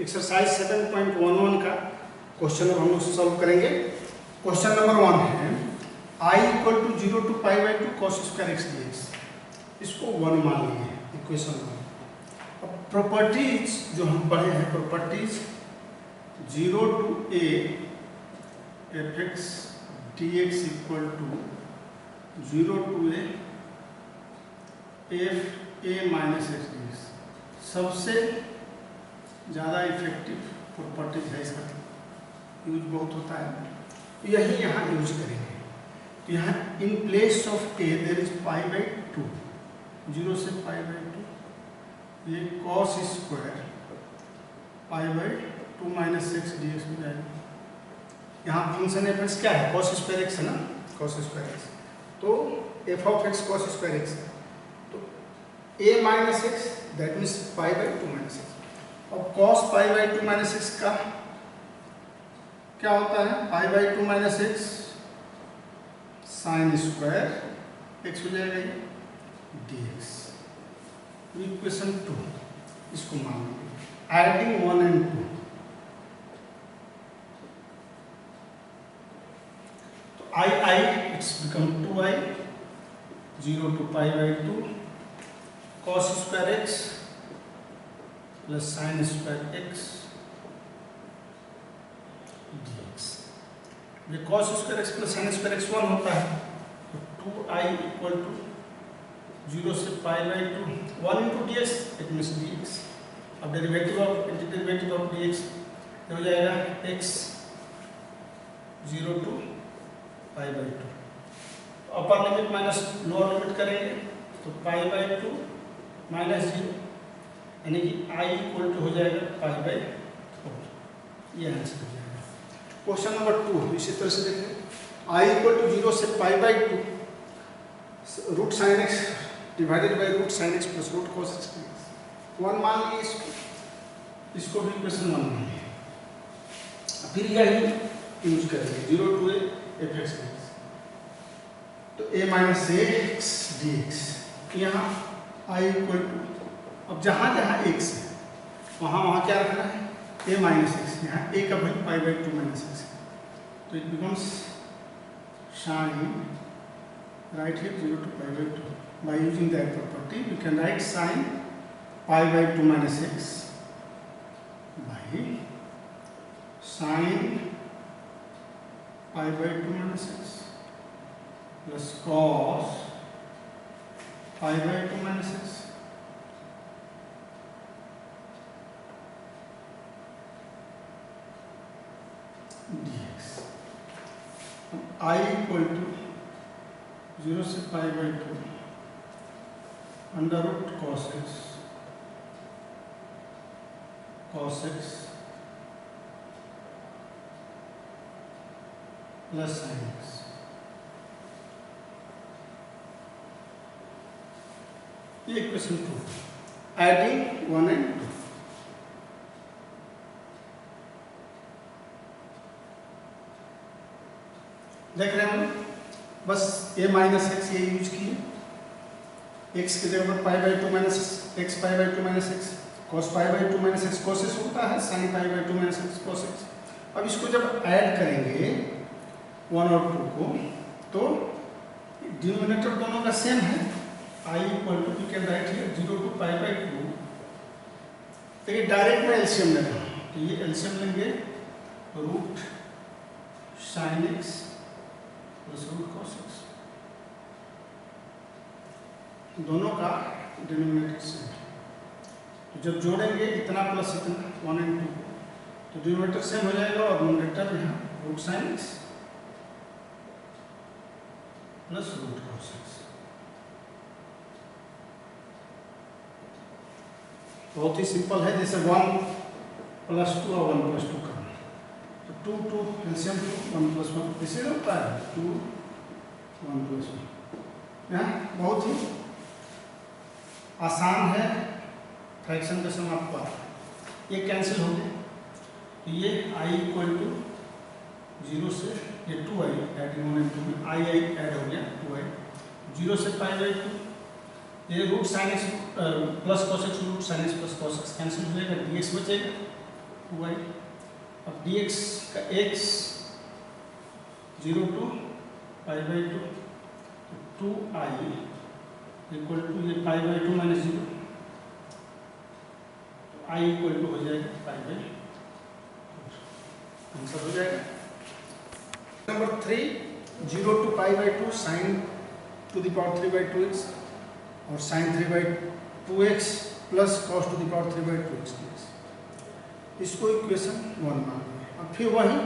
Exercise 7.11 का question अब हम लोग सॉल्व करेंगे। क्वेश्चन नंबर 1 है I equal to 0 to pi by 2 cos square x d x. इसको 1 मान लिए इक्वेशन 1। अब प्रॉपर्टीज जो हम पढ़े हैं, properties 0 to a f x d x equal to 0 to a f a minus x d x सबसे ज़्यादा इफेक्टिव प्रॉपर्टीज है। इसका यूज बहुत होता है, यही यहाँ यूज करेंगे। यहाँ इन place of A there is pi by 2, 0 से पाई बाई 2, ये cos square pi by 2 minus x d x हो जाएगा। यहाँ फंक्शन एफ एक्स क्या है, कॉस स्क्वायर एक्स है ना, कॉस स्क्वायर एक्स। तो f of x cos square x है, तो a minus x that means pi by 2 minus x. और cos pi by 2 minus x का क्या होता है, pi by 2 minus x sine square x हो जाएगा ये डी एक्स। इक्वेशन 2 इसको मान लीजिए, एडिंग 1 एंड 2। तो I it's become 2i 0 to pi by 2 cos square x plus sine square x dx। ये cos square x plus sine square x 1 होता है, तो 2i इक्वल टू 0 से pi by 2 1 into d x it means d x. अब derivative of integrative of d x हो जाएगा x 0 to pi by 2। Upper limit minus lower limit करेंगे तो पाई by 2 minus 0 यानी कि i इक्वल टू हो जाएगा पाई बाई 4। ये आंसर हो जाएगा। क्वेश्चन नंबर 2 इसी तरह से देखें, i इक्वल टू 0 से pi by 2 root sine x divided by root sine x plus root cos x 1 मान लिए इसको भी इक्वेशन 1 मान लिए। फिर यही यूज करेंगे 0 to a f x d x, तो a minus x d x. यहाँ i इक्वल टू, अब जहाँ जहाँ एक्स है वहाँ क्या रखना है, a माइनस एक्स। यहाँ a का value pi by 2 minus x है, तो it becomes sine right here 0 to pi by 2। By using that property we can write sine pi by 2 minus x by sine pi by 2 minus x plus cos pi by 2 minus x dx। I equal to 0 से pi by 2 under root cos x plus sine x. ये equation 2 adding 1 and 2। देख रहे हैं, बस a minus x ये use किए, x की जगह पर पाई by 2 minus x pi by 2 minus x cos pi by 2 minus x cos x होता है, sign pi by 2 minus x cos x. अब इसको जब ऐड करेंगे 1 और 2 को, तो डिनोमिनेटर दोनों का सेम है। i equal to you can write here 0 to pi by 2। तो ये डायरेक्ट में एलसीएम ले रहा हूँ, तो ये एलसीएम लेंगे root sine x plus root cos x, दोनों का डिनोमिनेटर सेम है। तो जब जोड़ेंगे इतना प्लस इतना 1 एंड 2 तो डिनोमिनेटर सेम हो जाएगा और न्यूमरेटर यहाँ root sine x plus root cos x. बहुत ही सिंपल है, जैसे 1 प्लस 2 और 1 प्लस 2 करना, तो 2 2 एलसीएम 2 1 प्लस 1 इसी होता है 2 1 प्लस 1। यहाँ बहुत ही आसान है, फ्रैक्शन का समाप्त हुआ, ये कैंसिल हो गया। तो ये i इक्वल टू 0 से ये 2i एडिंग 1 एंड 2 में i ऐड हो गया 2i 0 से पाई बाई 2 ये root sine x plus cos x root sine x plus cos x cancel हो जाएगा, dx बचेगा 2i। अब dx का x 0 to π/2 2i equal to ये π/2 माइनस 0, तो i इक्वल टू हो जाएगा π/4, आंसर हो जाएगा। Number 3, 0 to π/2 sin to the power 3/2x और sin 3/2x plus cos to the power 3/2x dx, इसको इक्वेशन 1 मान लें। अब फिर वही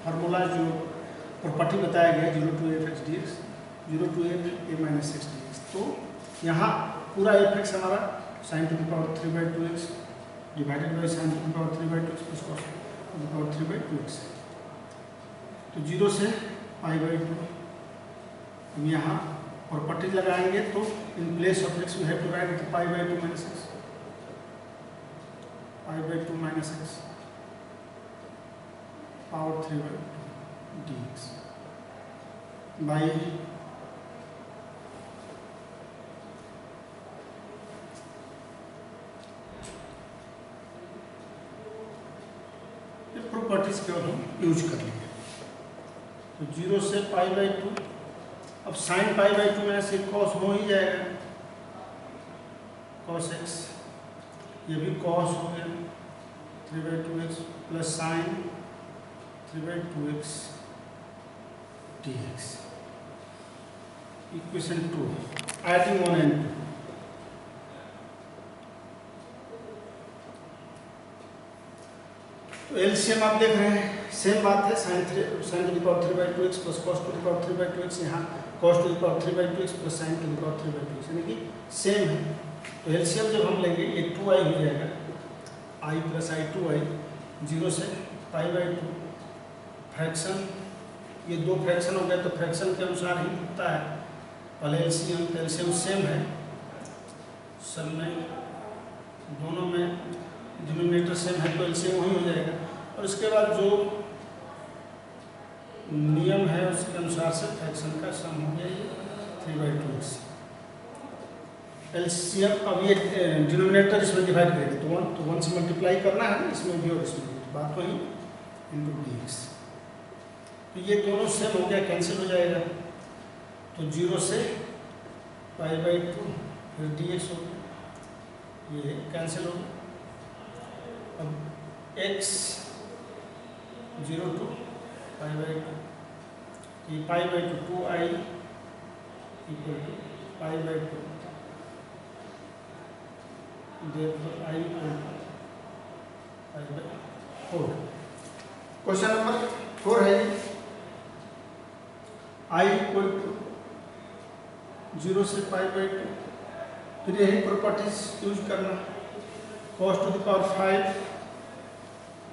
फार्मूला जो प्रॉपर्टी बताया गया 0 to f(x) dx 0 to a minus x dx, तो यहाँ पूरा f(x) हमारा sin to the power 3/2x divided by sin to the power 3/2x plus cos to the power 3/2x, तो 0 से π/2। अब यहाँ प्रॉपर्टी लगाएंगे तो in place of x we have to write π/2 minus x, π/2 minus x power 3/2 dx by properties केवल हम use कर लेंगे। तो 0 से π/2, अब sin π/2 में से cos हो ही जाएगा, cos x, ये भी cos हो गया 3/2x plus sin 3/2x dx, equation 2, adding 1 and 2। तो एलसीएम आप देख रहे हैं, सेम बात है, sin to the power 3/2x plus cos to the power 3/2x, यहाँ cos to the power 3/2x plus sin to the power 3/2x, यानी कि सेम है। तो एलसीएम जब हम लेंगे ये 2i हो जाएगा, i प्लस i 2i, 0 से π/2, फ्रैक्शन ये दो फ्रैक्शन हो गया तो फ्रैक्शन के अनुसार ही होता है, पहले एलसीएम तो एलसीएम सेम है, सब में दोनों में डिनोमिनेटर सेम है तो एलसीएम वही हो जाएगा। और इसके बाद जो नियम है उसके अनुसार से फ्रैक्शन का सम हो गया ये 3/2x। एलसीएम अब ये डिनोमिनेटर इसमें डिवाइड करेंगे तो 1 से मल्टीप्लाई करना है ना, इसमें भी और इसमें भी, बात वही इंटू dx, तो ये दोनों सेम हो गया, कैंसिल हो जाएगा, तो 0 से π/2 फिर dx हो गया, ये कैंसिल हो गया। अब x 0 to π/2, ये π/2 2i equal to π/2, therefore i equal to π/4। Question number 4 है i इक्वल टू 0 से π/2, फिर यही प्रॉपर्टीज यूज करना, cos to the power 5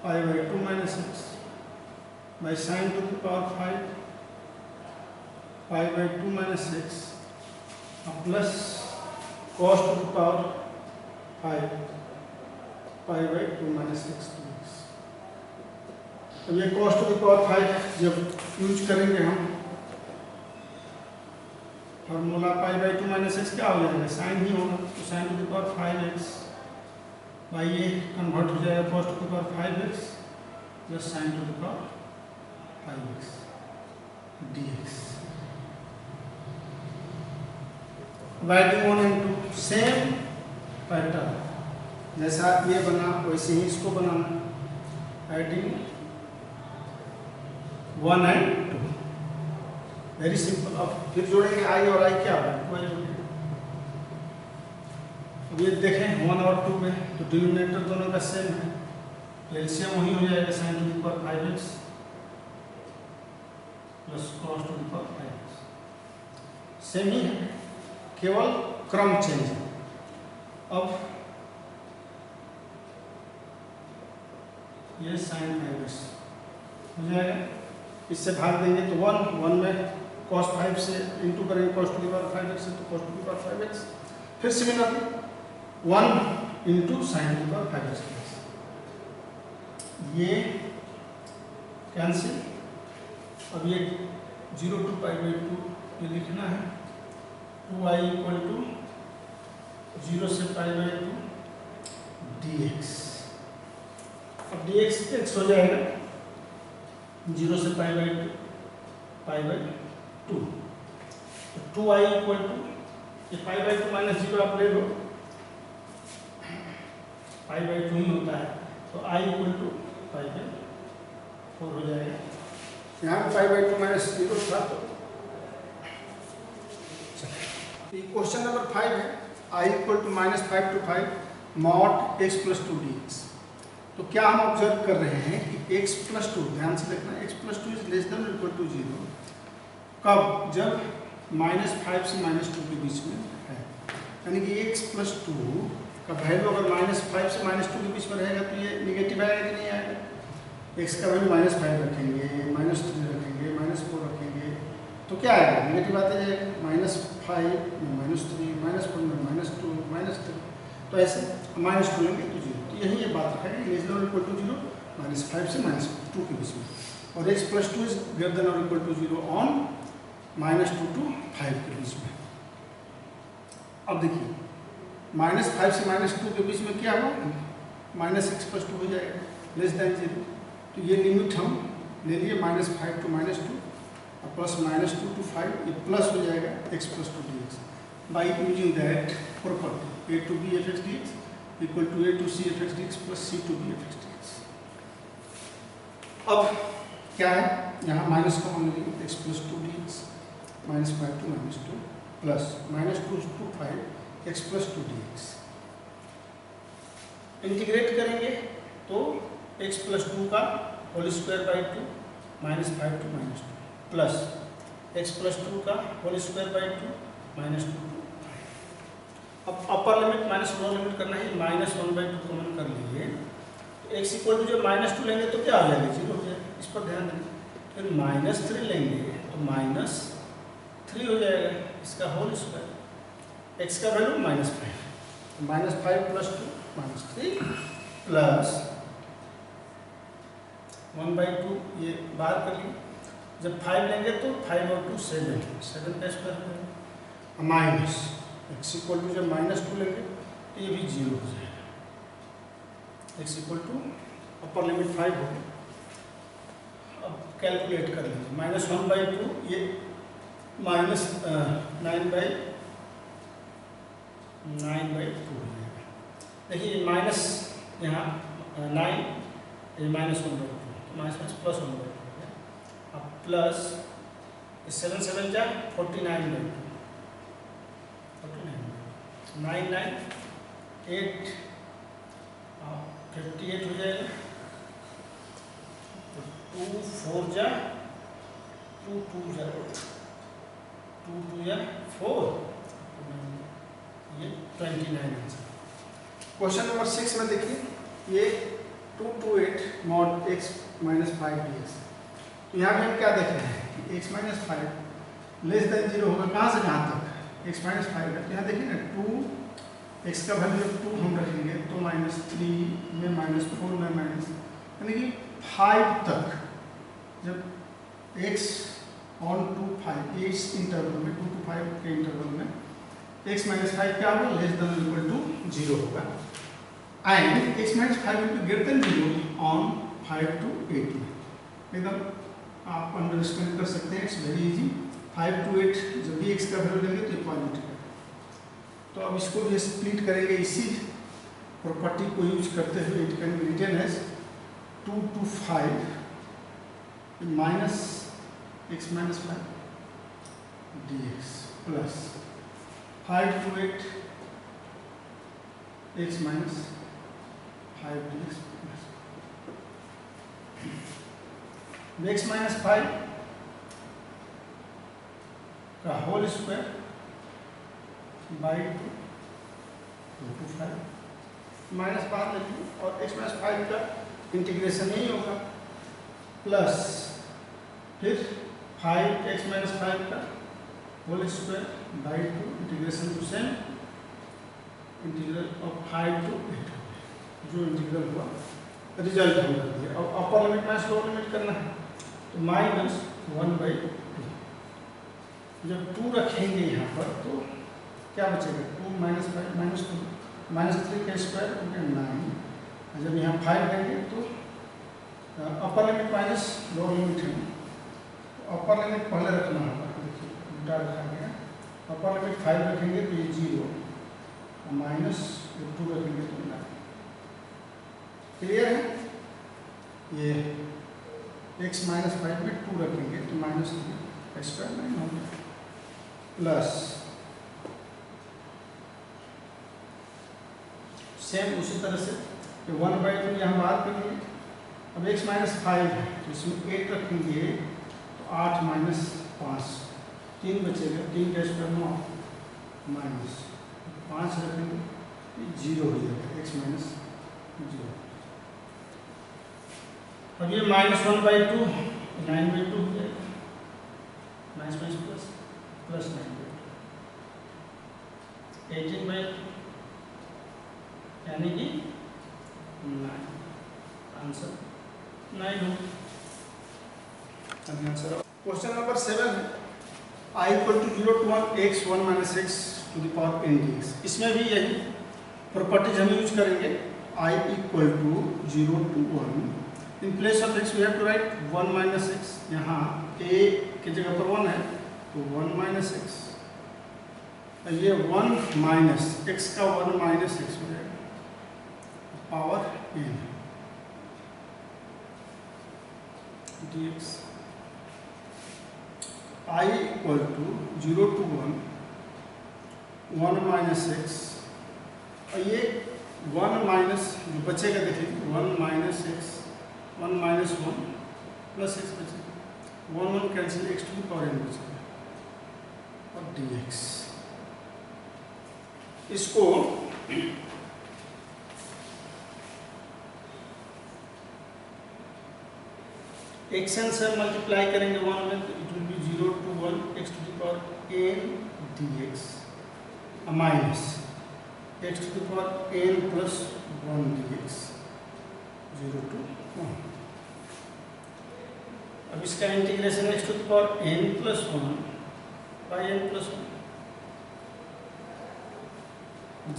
π/2 minus x by sin to the power 5 π/2 minus x plus cos to the power 5 π/2 minus x dx। अब ये cos to the power 5 जब use करेंगे हम formula π/2 minus x क्या हो जाएगा, sign ही होगा, तो sin to the power 5x by ये कन्वर्ट हो जाएगा cos to the power 5x plus sin to the power 5x dx। Adding 1 and 2, same pattern, जैसा ये बना वैसे ही इसको बनाना, एडिंग 1 and 2, वेरी सिंपल। अब फिर जोड़ेंगे i और i क्या होगा, अब ये देखें 1 और 2 में तो डिनोमिनेटर दोनों का सेम है, तो एलसीएम वही हो जाएगा sin to the power 5x plus cos to the power 5x, same ही है, केवल क्रम चेंज है। अब ये sin 5x हो जाएगा, इससे भाग देंगे तो 1 में cos 5 से इंटू करेंगे cos to the power 5x से, तो cos to the power 5x, फिर similarly 1 into sin to the power 5x, ये कैंसिल। अब ये 0 to π/2 ये लिखना है, 2i इक्वल टू 0 से π/2 dx। अब डी एक्स हो जाएगा 0 से पाई बाई 2 तो 2i इक्वल टू ये पाई बाई 2 माइनस 0 आप ले लो, पाई बाई 2 ही होता है, तो i equal to pi by 4 हो जाएगा। यहाँ पर पाई बाई 2 माइनस 0 था, तो क्वेश्चन नंबर 5 है i equal to -5 to 5 mod x plus 2 dx। तो क्या हम ऑब्जर्व कर रहे हैं कि x प्लस 2, ध्यान से देखना, x plus 2 is less than equal to 0 कब? जब -5 से -2 के बीच में है, यानी कि x प्लस 2 का वैल्यू अगर -5 से -2 के बीच में रहेगा तो ये निगेटिव आएगा कि नहीं आएगा? x का वैल्यू -5 रखेंगे, -3 रखेंगे, -4 रखेंगे, तो क्या आएगा? निगेटिव आते जाएगा, -5 में -3, -1 में -2, -3, तो ऐसे -2 लेंगे तो 0। तो यही ये बात रखेंगे, लेस देन इक्वल टू 0, -5 से -2 के बीच में, और x plus 2 is greater than और इक्वल टू 0 ऑन -2 to 5 के बीच में। अब देखिए -5 से -2 के बीच में क्या हुआ? -x प्लस 2 हो जाएगा, लेस देन 0। तो ये लिमिट हम ले लिए -5 to -2 और प्लस -2 to 5, ये प्लस हो जाएगा x plus 2 dx by using that property a to b f x dx equal to a to c f x dx plus c to b f x dx। अब क्या है? यहाँ minus common लेंगे, x plus 2 dx -5 to -2 plus -2 to 5 x plus 2 dx। Integrate करेंगे तो x plus 2 का whole square by 2 -5 to -2 plus x plus 2 का whole square by 2 -2 to 5। अब अपर लिमिट माइनस लोअर लिमिट करना है, -1/2 कॉमन कर लीजिए, तो x इक्वल टू जब -2 लेंगे तो क्या आ जाएगा? 0 हो जाएगा। इस पर ध्यान देंगे। फिर -3 लेंगे तो -3 हो जाएगा, इसका होल स्क्वायर, x का वैल्यू -5, -5 प्लस 2 -3 प्लस 1/2, ये बाहर कर लिए। जब 5 लेंगे तो 5 और 2 7 का square minus x equal to जब -2 लेंगे तो ये भी 0 हो जाएगा। x equal to upper limit 5 होगी। अब कैलकुलेट कर लीजिए, -1/2 ये -9/2 हो जाएगा। देखिए माइनस यहाँ 9, ये -1/2, माइनस प्लस 1/2 हो गया। अब प्लस 7 7 जा 49/2, 9 9 8 58 हो जाएगा। तो 2 4 जा 2 2 जा 2 2 या 4, ये 29 आंसर। क्वेश्चन नंबर 6 में देखिए, ये 228 मॉड x -5 dx। तो यहाँ पे हम क्या देख रहे हैं कि x -5 लेस देन 0 होगा, कहाँ से कहाँ तक? x -5 है। तो यहाँ देखिए ना, 2 x का वैल्यू 2 हम रखेंगे तो -3 में -4 में माइनस, यानी कि 5 तक, जब x ऑन टू 5 इस इंटरवल में 2 to 5 के इंटरवल में x -5 क्या होगा? लेस देन इक्वल टू 0 होगा। And x -5 will be greater than 0 on 5 to 8 में। एकदम आप अंडरस्टैंड कर सकते हैं, इट्स वेरी इजी। 5 to 8 जब भी x का वैल्यू लेंगे तो इक्वालिटी है। तो अब इसको भी स्प्लिट करेंगे, इसी प्रॉपर्टी को यूज करते हुए it can be written as 2 to 5 minus x -5 dx plus 5 to 8 x -5 dx plus x -5 का whole square by 2 to 5 minus 5 लेंगे और x -5 का इंटीग्रेशन नहीं होगा, प्लस फिर 5x -5 का whole square by 2 integration to same integral of 5 to 8, जो integral हुआ रिजल्ट हम कर दिया। अब अपर लिमिट माइनस लोअर लिमिट करना है, तो -1/2। जब 2 रखेंगे यहाँ पर तो क्या बचेगा? 2 -5 -2 -3 का स्क्वायर 9। जब यहाँ 5 लेंगे तो अपर लिमिट माइनस लोअर लिमिट है, अपर लिमिट पहले रखना होगा। देखिए उल्टा रखा गया, अपर लिमिट 5 रखेंगे तो ये 0, माइनस 2 रखेंगे तो 9। क्लियर है? ये x माइनस 5 में 2 रखेंगे तो माइनस 3 स्क्वायर 9 होगा, प्लस सेम उसी तरह से 1/2 यहाँ बाहर करेंगे। अब x माइनस 5 है तो इसमें 8 रखेंगे तो 8 माइनस 5, 3 बचेगा, 3 का स्क्वायर 9, माइनस 5 रखेंगे 0 हो जाएगा, x माइनस 0। अब ये -1/2 9/2 हो जाएगा, माइनस प्लस प्लस 9/2 18/2 यानी कि 9, आंसर 9 हो। आंसर क्वेश्चन नंबर 7 है I = 0 to 1 x 1 minus x to the power n dx। इसमें भी यही प्रॉपर्टीज हम यूज करेंगे। I = 0 to 1, in place of x we have to write 1 minus x, यहाँ a की जगह पर 1 है तो 1 minus x, ये 1 माइनस x का 1 minus x हो जाएगा power n dx। I = 0 to 1 1 minus x, और ये 1 माइनस जो बचेगा देखिए 1 minus x 1 minus 1 plus x बचेगा, 1 1 cancel, x to the power n बचेगा और dx। इसको एक्शन से मल्टीप्लाई करेंगे 1 में तो it will B 0 to 1 x to the power n dx minus x to the power n plus 1 dx 0 to 1। अब इसका integration x to the power n plus 1 by n plus 1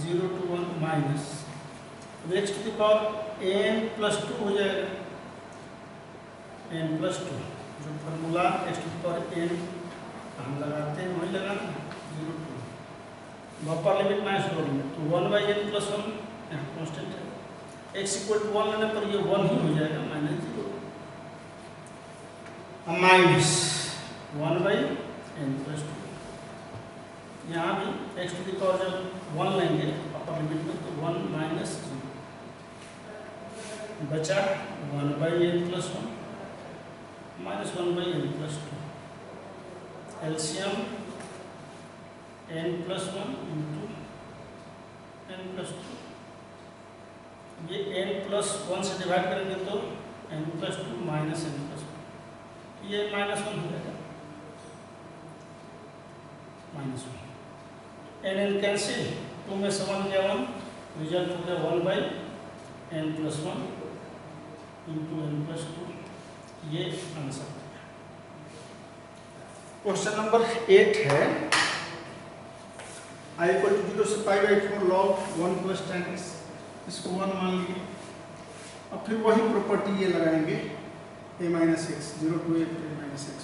0 to 1 minus, अब x to the power n plus 2 हो जाएगा, n plus 2 जो formula x to the power n हम लगाते हैं वही लगाना 0 to 1, upper limit minus lower limit तो 1/n plus 1 यहाँ कांस्टेंट है, x = 1 लेने पर ये 1 ही हो जाएगा माइनस 0, माइनस 1/n plus 2। यहाँ भी x to the power जब 1 लेंगे अपर लिमिट में तो 1 minus 0 बचा 1/n plus 1 minus 1/n plus 2, LCM n plus 1 into n plus 2, ये n plus 1 से डिवाइड करेंगे तो n plus 2 minus n plus 1, ये -1 हो जाएगा, -1 n n कैंसिल, 2 में से 1 गया 1, रिजल्ट हो गया 1/n plus 1 into n plus 2, ये आंसर। क्वेश्चन नंबर 8 है I = 0 से π/4 log 1 plus tan x, इसको 1 मान लीजिए। अब फिर वही प्रॉपर्टी ये लगाएंगे a minus x 0 to a minus x,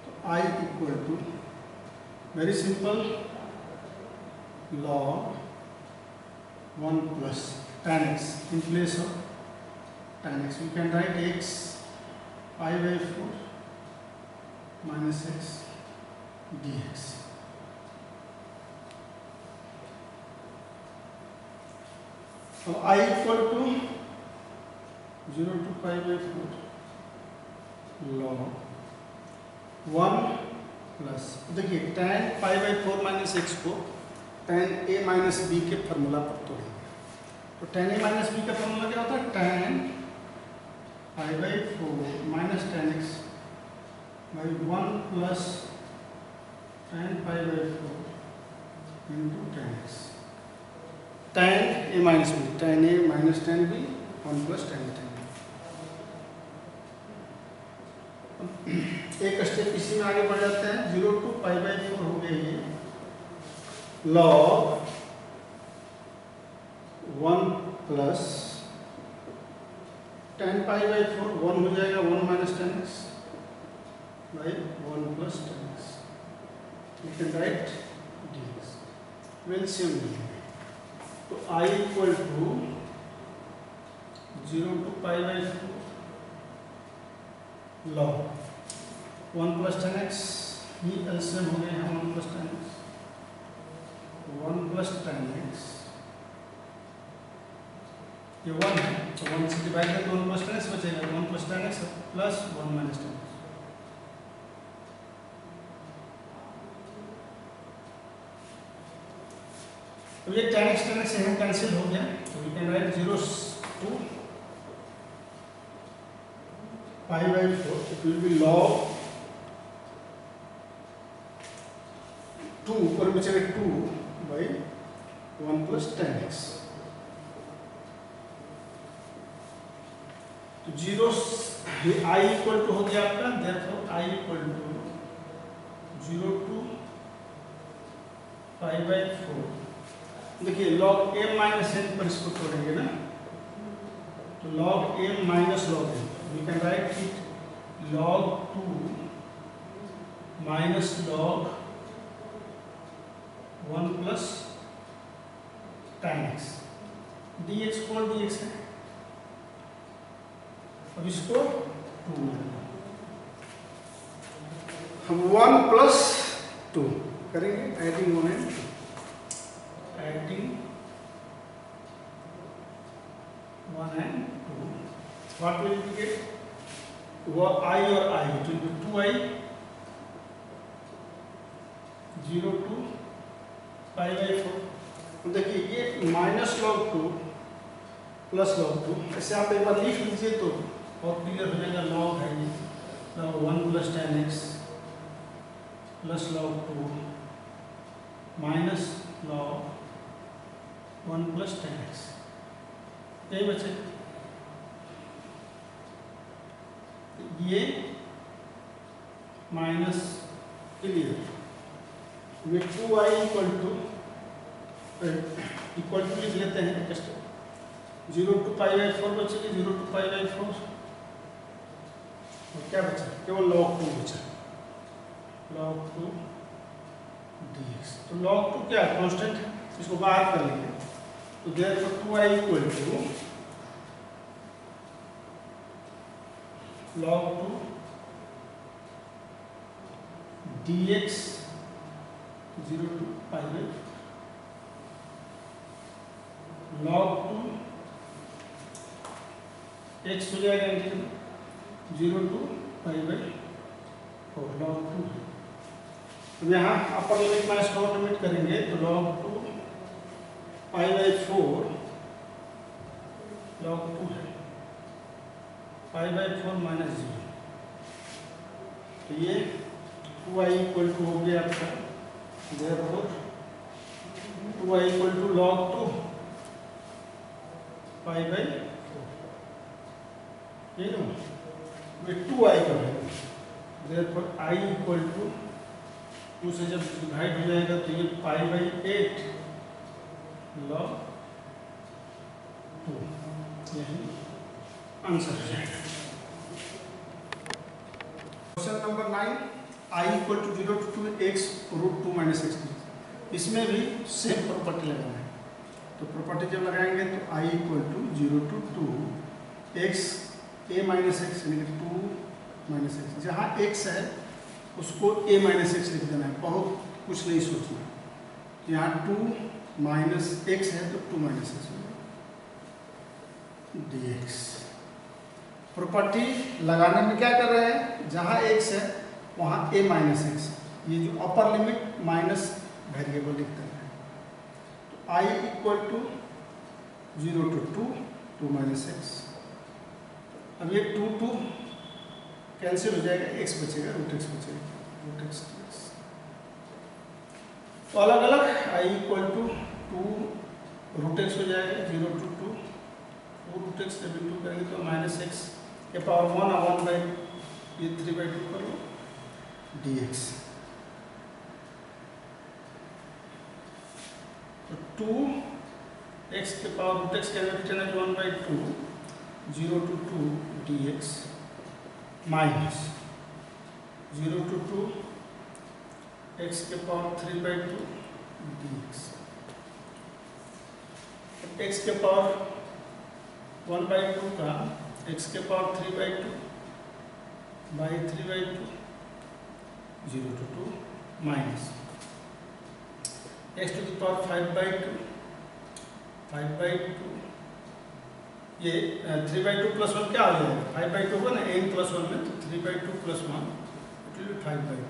तो I = very simple log 1 plus tan x, in place of tan x we can write x π/4 minus x dx। अब I = 0 to π/4 log 1 प्लस, देखिए tan π/4 minus x को tan a minus b के formula पर तोड़ेंगे, तो tan a minus b का formula क्या होता है, tan π/4 minus tan x by 1 plus tan π/4 into tan x, tan a minus b, tan a minus tan b 1 plus tan b। एक step इसी में आगे बढ़ जाते हैं, 0 to π/4 हो गया ये log 1 plus tan pi by 4 1 हो जाएगा, 1 minus tan x by 1 plus tan x, you can write dx। LCM लेंगे तो I equal to 0 to pi by 4 log 1 plus tan x, ही एलसीएम हो गए हैं 1 plus tan x, 1 plus tan x, ये 1 है तो 1 से डिवाइड करके 1 प्लस tan x बचेगा, 1 plus tan x plus 1 minus tan x। तो ये tan x से हम कैंसिल हो गया, तो we can write 0 to pi by 4, it will be log 2 ऊपर बचेगा 2 बाई 1 प्लस tan x। तो 0 I इक्वल टू हो गया आपका, therefore I equal to 0 to pi by 4। देखिए log m माइनस n पर इसको तोड़ेंगे ना, तो log m minus log n, we can write it log 2 minus log 1 plus tan x, dx कोल dx है। अब इसको 2 हम 1 प्लस 2 करेंगे, adding 1 and 2, adding 1 and 2, what will we get, वो I और I, it will be 2I 0 to pi by 4। देखिए ये माइनस log 2 प्लस log 2, ऐसे आप एक बार लिख लीजिए तो और क्लियर हो जाएगा। log है ये log 1 plus tan x plus log 2 minus log 1 plus tan x, यही बचे। ये माइनस क्लियर, ये 2I इक्वल टू लिख लेते हैं, 0 टू पाई बाई 4 बचेगी, 0 टू पाई बाई 4, और क्या बचा, केवल log 2 बचा, log 2 dx। तो log 2 क्या कांस्टेंट है, इसको बाहर कर लेंगे, तो therefore 2I equal to log 2 dx 0 to pi by 4, log 2 x हो जाएगा integral 0 to pi by 4, log 2 है। अब यहाँ upper limit minus lower limit करेंगे तो log 2 पाई बाई 4 log 2 है, पाई बाई 4 माइनस 0, तो ये 2I इक्वल टू हो गया आपका, therefore 2I equal to log 2 pi by 4, ये ना वे 2I का है, देयरफॉर I इक्वल टू 2 से जब डिवाइड हो जाएगा तो ये पाई बाई 8 log 2, यही आंसर हो जाएगा। Question number 9, I equal to 0 to 2x root 2 minus x, इसमें भी सेम प्रॉपर्टी लगाना है। तो प्रॉपर्टी जब लगाएंगे तो I equal to 0 to 2x a minus x, यानी कि 2 माइनस एक्स, जहाँ x है उसको a माइनस एक्स लिख देना है, बहुत कुछ नहीं सोचना। यहाँ 2 माइनस एक्स है तो 2 माइनस एक्स dx। प्रॉपर्टी लगाने में क्या कर रहे हैं, जहाँ x है वहाँ a माइनस एक्स, ये जो अपर लिमिट माइनस वेरिएबल लिखते हैं। तो I equal to 0 to 2 minus x, अब ये 2 कैंसिल हो जाएगा, x बचेगा, रूट x बचेगा, रूट x dx। तो अलग अलग I equal to 2 root x हो जाएगा, 0 टू 2 रूट x जब इंटू करेंगे तो माइनस एक्स के पावर 1 और 1 बाई ये 3 बाई 2 कर लो dx। तो 2 x के पावर रूट x का रिटर्न है 1 by 2 0 to 2 dx minus 0 to 2 x के पावर 3/2 dx। x के पावर 1/2 का x के power 3/2 by 3/2 0 to 2 minus x to the power 5/2 5/2 ये 3/2 प्लस 1 क्या हो जाएगा 5/2 होगा ना n प्लस 1 में, तो 3/2 plus 1 it will be 5/2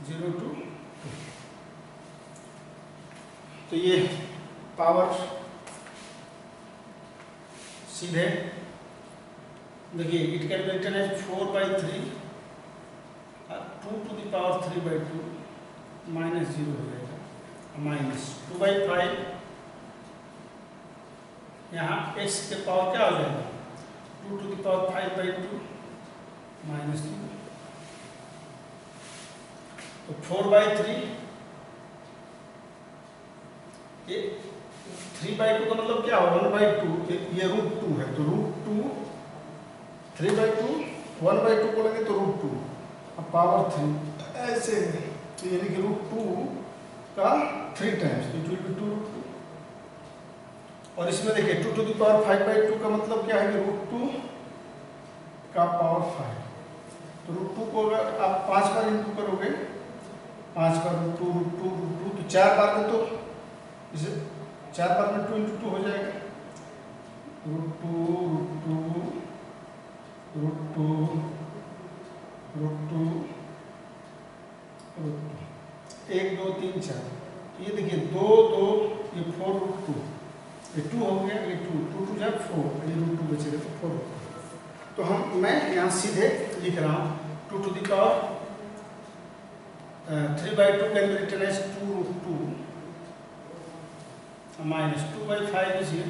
0 to 2। तो ये पावर सीधे देखिए it can be written as 4/3 2 to the power 3/2 minus 0 हो जाएगा माइनस 2/5 यहाँ x के पावर क्या हो जाएगा 2 to the power 5/2 माइनस 2। तो 4/3 ये 3/2 का मतलब क्या हो 1/2 ये √2 है, तो √2 3/2 1/2 बोलेंगे तो √2 अब पावर 3 ऐसे तो यानी कि √2 का 3 टाइम्स इट विल बी 2√2। और इसमें देखिए 2 to the power 5/2 का मतलब क्या है कि √2 का पावर 5, तो √2 को अगर आप 5 बार इंटू करोगे 5 बार √2 तो 4 बार में, तो इसे 4 बार में 2 into 2 हो जाएगा √2 1 2 3 4। ये देखिए 2 2 ये 4√2 ये 2 हो गया, ये 2 2 जब 4 ये √2 बचेगा तो 4। तो मैं यहाँ सीधे लिख रहा हूँ 2 to the power 3/2 can be written as 2√2 minus 2/5 is here,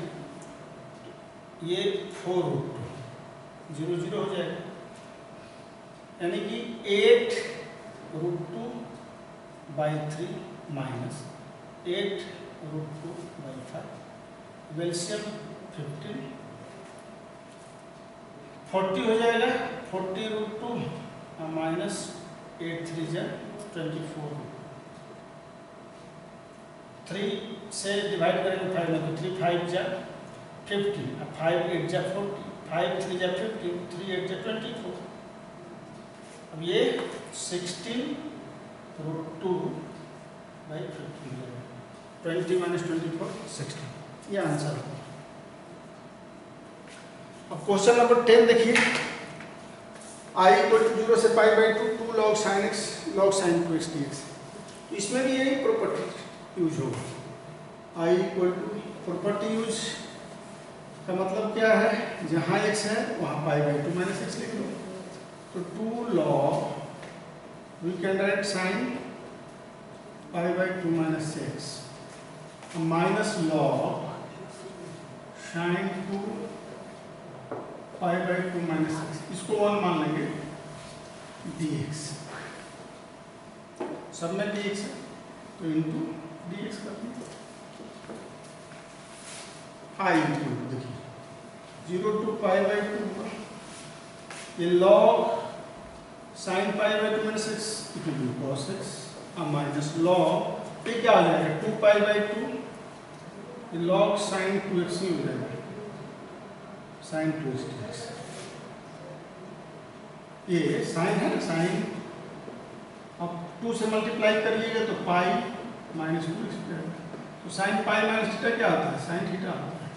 ये 4√2 0 0 हो जाएगा, यानी कि 8√2/3 माइनस 8√2/5 वेल्सियम 15 40 हो जाएगा 40√2 माइनस 8 3 जा 24 3 से डिवाइड करेंगे 5 में तो 3 5 जा 50 अब 5 8 जा 40 5 3 जा 50 3 8 जा 24। अब ये 16√2/15 20 माइनस 24 16, ये आंसर है। अब क्वेश्चन नंबर 10 देखिए I = 0 से π/2 2 log sin x log sin 2x dx। तो इसमें भी यही प्रॉपर्टी यूज होगा। I = प्रॉपर्टी यूज का मतलब क्या है, जहाँ x है वहाँ π/2 माइनस x लिख लो, तो 2 log we can write sin π/2 minus x minus log sin 2 π/2 minus x, इसको 1 मान लेंगे dx, सब में dx है तो इंटू dx कर देंगे। I देखिए 0 to π/2 ये log sin π/2 minus x it will be cos x minus log ये क्या हो जाएगा 2 π/2 log sin 2x ही हो जाएगा sin 2x dx। ये sin है ना, sin अब 2 से मल्टीप्लाई करिएगा तो पाई माइनस 2x जाएगा, तो sin पाई माइनस थीटा क्या होता है sin थीटा होता है,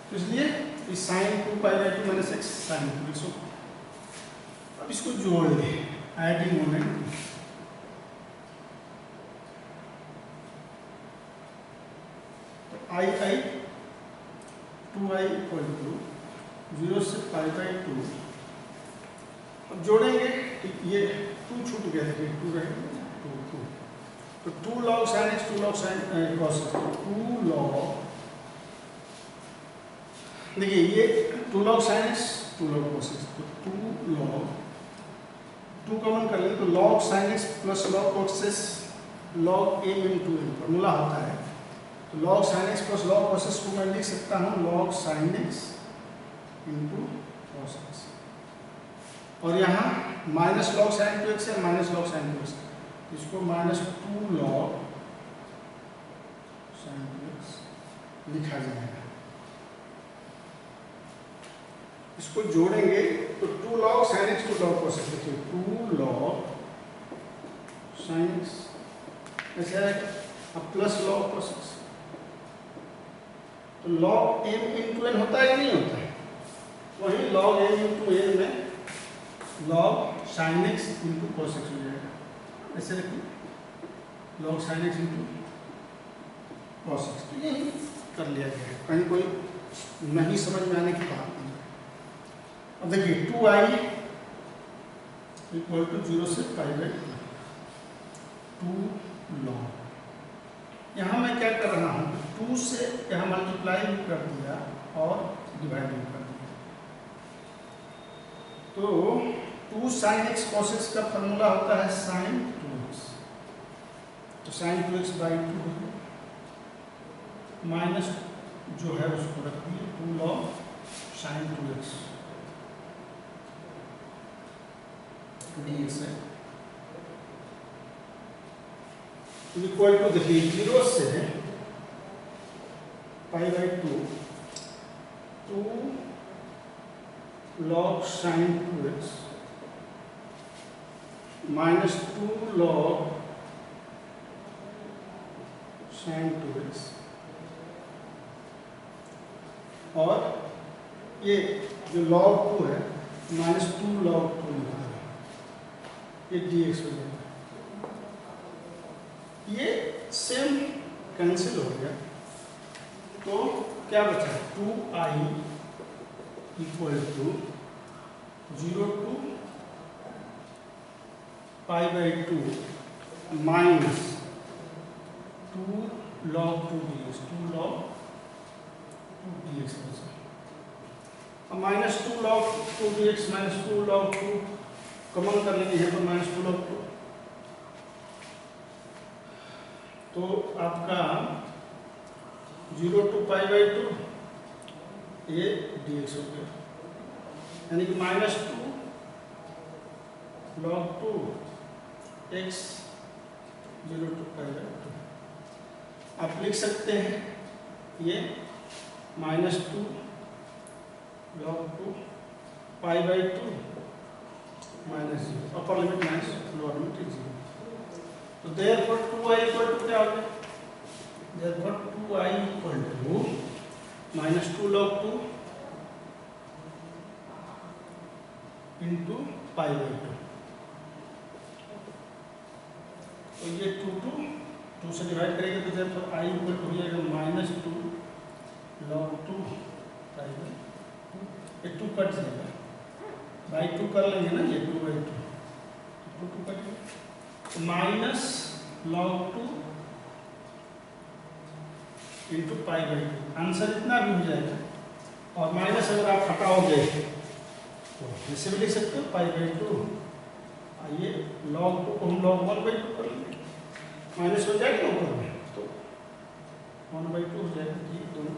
तो इसलिए इस sin 2 π/2 minus x sin 2x। अब इसको जोड़ दें एडिंग मोमेंट, तो I 2i = 0 से π/2। अब जोड़ेंगे ये 2 छूट गया था 2 रहेगा 2 तो 2 log sin x 2 log sin cos x, 2 log देखिए ये 2 log sin x 2 log cos x, तो 2 log 2 कॉमन कर लेंगे तो log sin x plus log cos x log m into n formula होता है, तो log sin x plus log cos x को मैं लिख सकता हूँ log sin x into cos x. और यहाँ माइनस लॉग साइन 2x है, माइनस लॉग साइन 2x, इसको माइनस 2 लॉग साइन 2x लिखा जाएगा। इसको जोड़ेंगे तो 2 log sign x 2 log cos x, देखिए 2 लॉग साइन x ऐसे आएगा, अब प्लस लॉग कॉस एक्स। तो लॉग m इंटू n होता है या नहीं होता है? वही लॉग m इंटू n में log sign x into cos x हो जाएगा। ऐसे रखिए log sign x into cos x. तो यही कर लिया गया है, कहीं कोई नहीं समझ में आने की बात नहीं। अब देखिए 2i इक्वल टू 0 से पाई बाई 2 लॉग। यहाँ मैं क्या कर रहा हूँ, 2 से यहाँ मल्टीप्लाई भी कर दिया और डिवाइड भी कर दिया। तो 2 साइन एक्स कॉस एक्स का फॉर्मूला होता है साइन 2x, तो साइन 2x बाई 2 हो गया, माइनस जो है उसको रख दिए 2 लॉग साइन 2x dx है इक्वल टू, देखिए 0 से pi by 2 log sign 2x minus 2 log sign 2x, और ये जो लॉग 2 है माइनस 2 लॉग 2 लिखा है, ये dx हो जाएगा। ये सेम कैंसिल हो गया, तो क्या बचा 2i equal to 0 to pi by 2 minus 2 log 2 dx, 2 log 2 dx बचा। अब minus 2 log 2 dx minus 2 log 2 common कर लेंगे यहाँ पर, माइनस 2 लॉग 2, तो आपका 0 टू पाई बाई 2 ये dx हो गया, यानी कि minus 2 log 2 x 0 to pi by 2। आप लिख सकते हैं ये minus 2 log 2 pi by 2 minus 0, upper limit minus lower limit 0। तो देयरफॉर 2i इक्वल टू क्या हो गया, therefore 2i equal to minus 2 log 2 into pi by 2। तो ये 2 से डिवाइड करेंगे तो देयरफॉर i इक्वल टू हो जाएगा माइनस 2 लॉग 2 पाई बाई 2, ये 2 कट जाएगा, बाई 2 कर लेंगे ना, ये 2 बाई 2, 2 कट गया, minus log 2 into pi by 2, answer इतना भी हो जाएगा। और माइनस अगर आप हटाओगे तो ऐसे भी लिख सकते हो पाई बाई 2, आइए लॉग 2 को हम लॉग 1 बाई 2 कर लेंगे, माइनस हो जाएगा ऊपर में, तो 1 बाई 2 हो जाएगा, ये दोनों